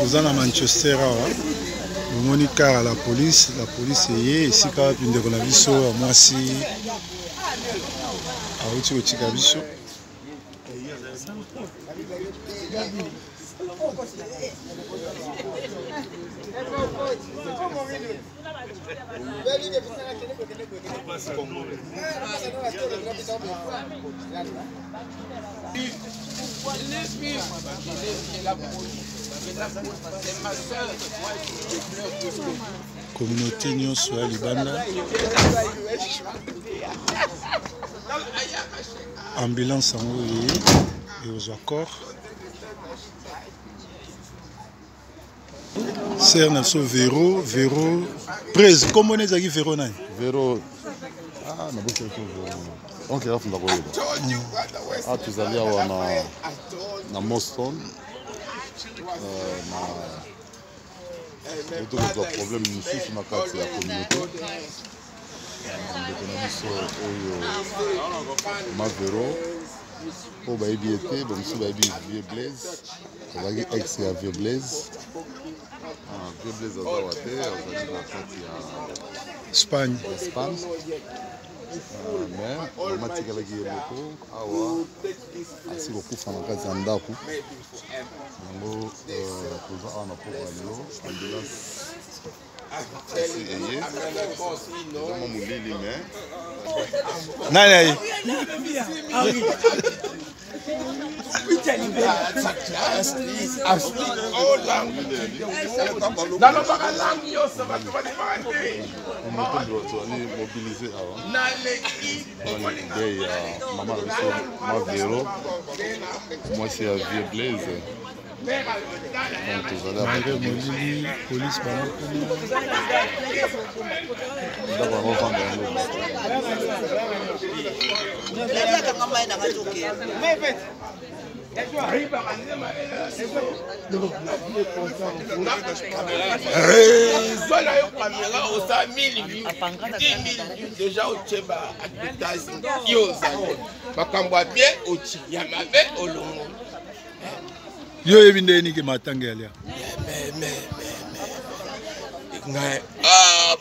Nous allons à Manchester. Nous avons car à la police est ici quand une de la vie moi si à outil au Tikabiso. Communauté nyonso ya Libanda. Ambulance en haut et aux accords. C'est un Véro, Prez, comment on est à Véro? Véro, ah, na bosi ko Véro. On kira funda ko yeba. Ah, tuzalia na Moston. Na tout le problème nous souffre na carte ya communauté. Ma Véro, au baby été, bon monsieur baby Vieux Blaise, on va dire ex ya Vieux Blaise. Vieux Blaise azawate, azali na kati ya Espagne. Mais on m'a dit que la awa asi kokufa na kati ya ndako. Ngo toza ana pour allo ambulance. Nani police déjà au Tcheba bien au yo ebindeni ke matangelia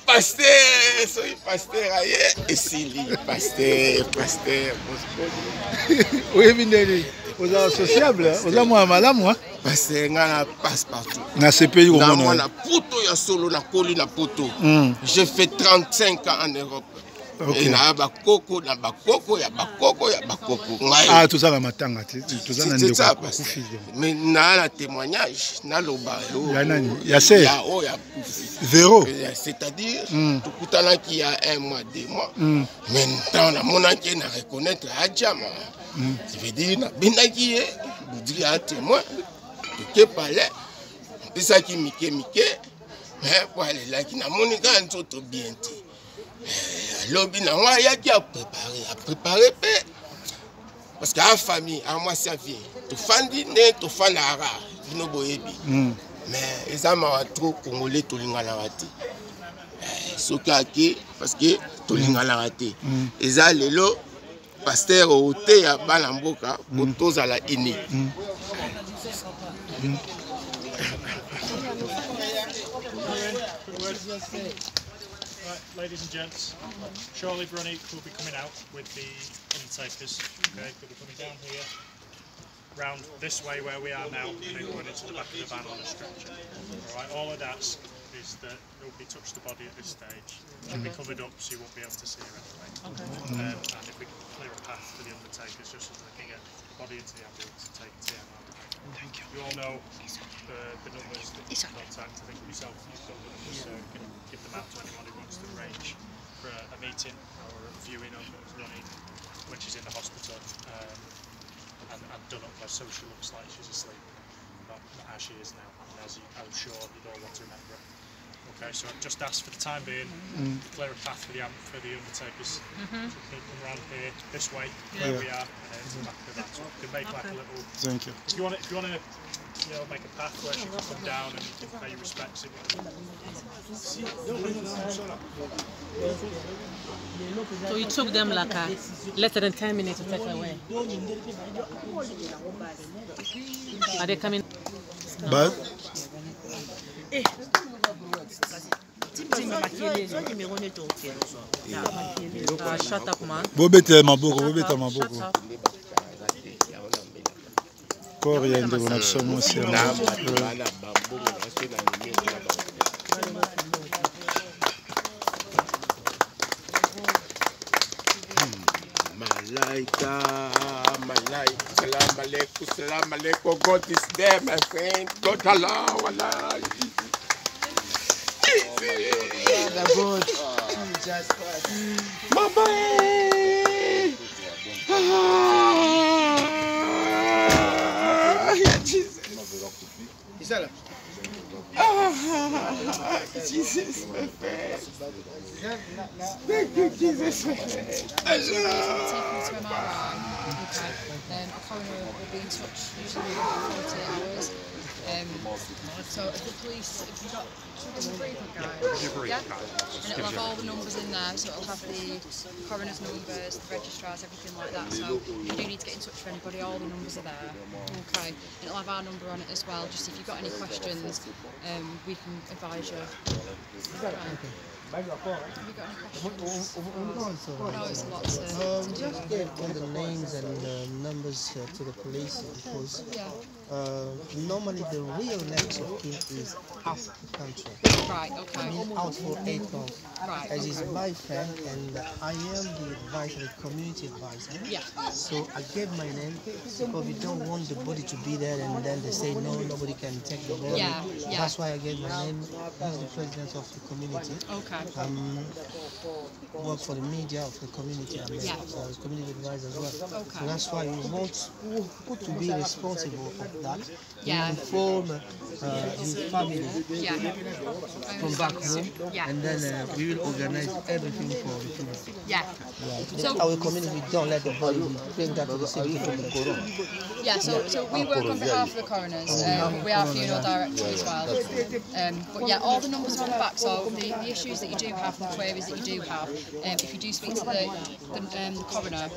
pasteur soy pasteur aye esili pasteur o ebindeni oza sociable oza mwa malamu pasteur nga passe partout na CPI au monde na poto ya solo na koli na poto j'ai fait 35 ans en Europe. Okay. Na bakoko ya bakoko. Ah, tout ça la matanga, tout ça na ndeko kufi. Mais na témoignage, na loba. Ya nani? Ya se. Ya o ya Véro. C'est-à-dire tout kutana qui a 1 mois, 2 mois. Maintenant na monaki na reconnaître Adjama. Ça veut dire na benaki vous dire à témoin que parlait. C'est ça qui mike mais pour aller là qui na monika nzoto bien ti. Lobby na moi ya qui a préparé parce que la famille à moi c'est vie to fandi ne to fanara no boyebi mais ça m'a trop congolais to lingala rati sokaki parce que to lingala rati eza lelo pasteur au te ya bana mboka botoza la ini. Right, ladies and gents, Charlie Brunick will be coming out with the Undertakers. Okay, they'll be coming down here, round this way where we are now, and then going into the back of the van on a stretcher. Alright, all I'd ask is that nobody touch the body at this stage. It should be covered up so you won't be able to see her anyway. And if we can clear a path for the Undertakers just so they can get the body into the ambulance and take it to the MRI. Thank you. You all know the numbers that you can contact. I think yourself, you've got the numbers, so you can give them out to anyone who wants to arrange for a meeting or a viewing of Ronnie when she's in the hospital and done up her so she looks like she's asleep, not as she is now, and as I'm sure you'd all want to remember it. Okay, so I've just asked for the time being to clear a path for the Undertakers. So keep them around here, this way, where we are, and then to the back of the van. So you can make like a little. Thank you. If you want to, make a path where she can come down and pay your respects. So it took them like less than 10 minutes to take her away. Are they coming? Bah. Shut up, man. Bobete maboko. Corps yende on absolument c'est Salam alaikum, God is there, my friend. God Allah, Allah. Mama. Jesus. Jesus, my friend. Thank you, Jesus, my friend. A coroner will be in touch usually within 48 hours. So if the police, if you've got a bereavement guide, yeah, and it'll have all the numbers in there, so it'll have the coroner's numbers, the registrars, everything like that. So if you do need to get in touch with anybody, all the numbers are there. Okay, and it'll have our number on it as well. Just if you've got any questions, we can advise you. Right. Have you got any questions? No, it's a lot to just give all the names and numbers to the police because normally the real next of kin is out of the country. Right, okay. I mean out for 8 months. Right. As is my friend and I am the advisor, the community advisor. Yeah. So I gave my name because we don't want the body to be there and then they say no, nobody can take the body. Yeah. That's why I gave my name as the president of the community. Okay. Work for the media of the community. I'm a community advisor as well. Okay. So that's why we want to be responsible of that. Yeah. Inform the family from back home, and then we will organize everything for the community. Yeah. So our community don't let the body bring that to the city. Yeah. So we work on behalf of the coroners. We are funeral director as well. But yeah, all the numbers are on the back. So the issues that you do have, the queries that you do have, if you do speak to the coroner,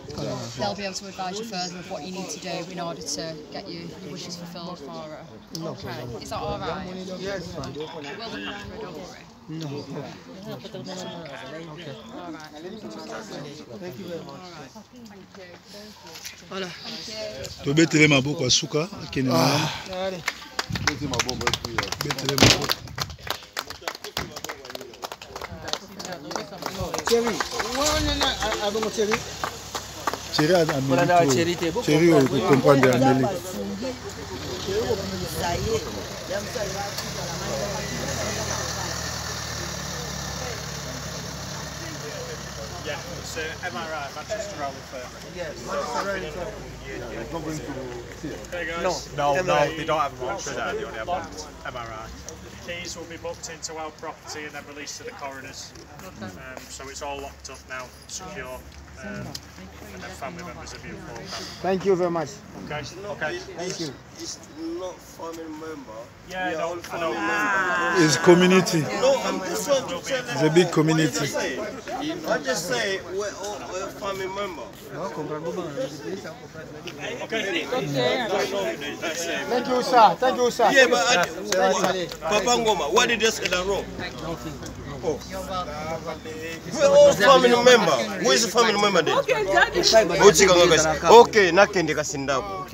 they'll be able to advise you further of what you need to do in order to get your wishes fulfilled for her. Okay. Is that all right? Yes, fine. Will the coroner, don't worry. No. Okay. All right. Thank you very much. All right. Thank you. To betele maboko asuka akene na. Betele maboko. Thierry, Thierry Amérique. Thierry au comprendre Amérique. Yeah, it's MRI, Manchester Rail Infirmary. Yes, Manchester Rail Infirmary. Okay, guys. No, they don't have a mortuary there, they only have one MRI. Keys will be booked into our property and then released to the coroners. So it's all locked up now, secure. And then family members will be informed. Thank you very much. Okay. Thank you. It's not family member. Yeah, we are all I family know. members. It's community. No, I'm just trying to tell It's a big community. I just say we're all family members. Thank you, sir. Thank you, sir. Yeah, but Papa Ngoma, what did you say that wrong? Oh. We're all family members. Who is the family member then? Okay, nakende kasindako.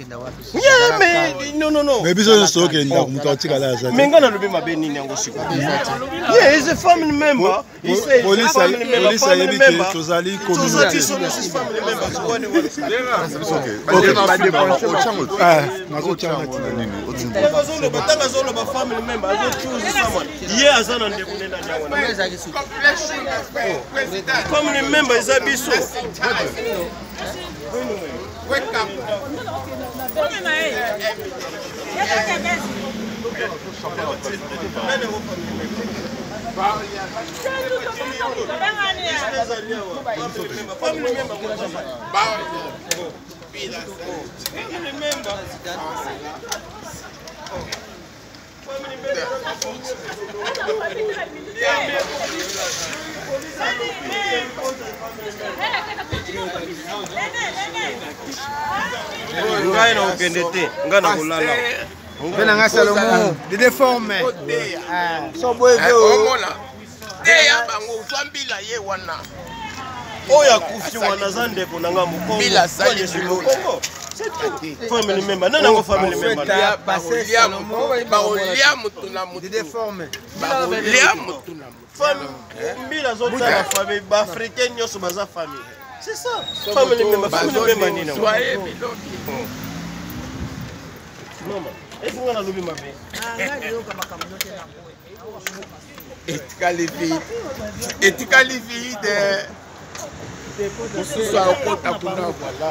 Yeah, man. No. Maybe so so okay nda mutatika la za. Mengana lobi mabeni nyango shiko. Yeah, he's a family member. He said Police family member. Family member. Tozali Tozati community. so family member. So what do you want? Tangazolo ba family member. I don't choose someone. Yeah, azana ndekunena nyango. Family member is a biso. Wake up. Ngana ukendete ngana kulala Venanga Salomon, de déformé. Son beau Oya kufi wana zande kunanga mukongo. Bila sali mukongo. Family member, nana ngo family member. Baolia mutu na mutu. Déformé. Baolia mutu na mutu. Mbila zote la famille, ba africain nyoso baza famille. C'est ça. Family member nina. Soyez bilobi. Mama, est-ce qu'on a lobi mabe? Etikali vide. Mususu akota kuna voilà.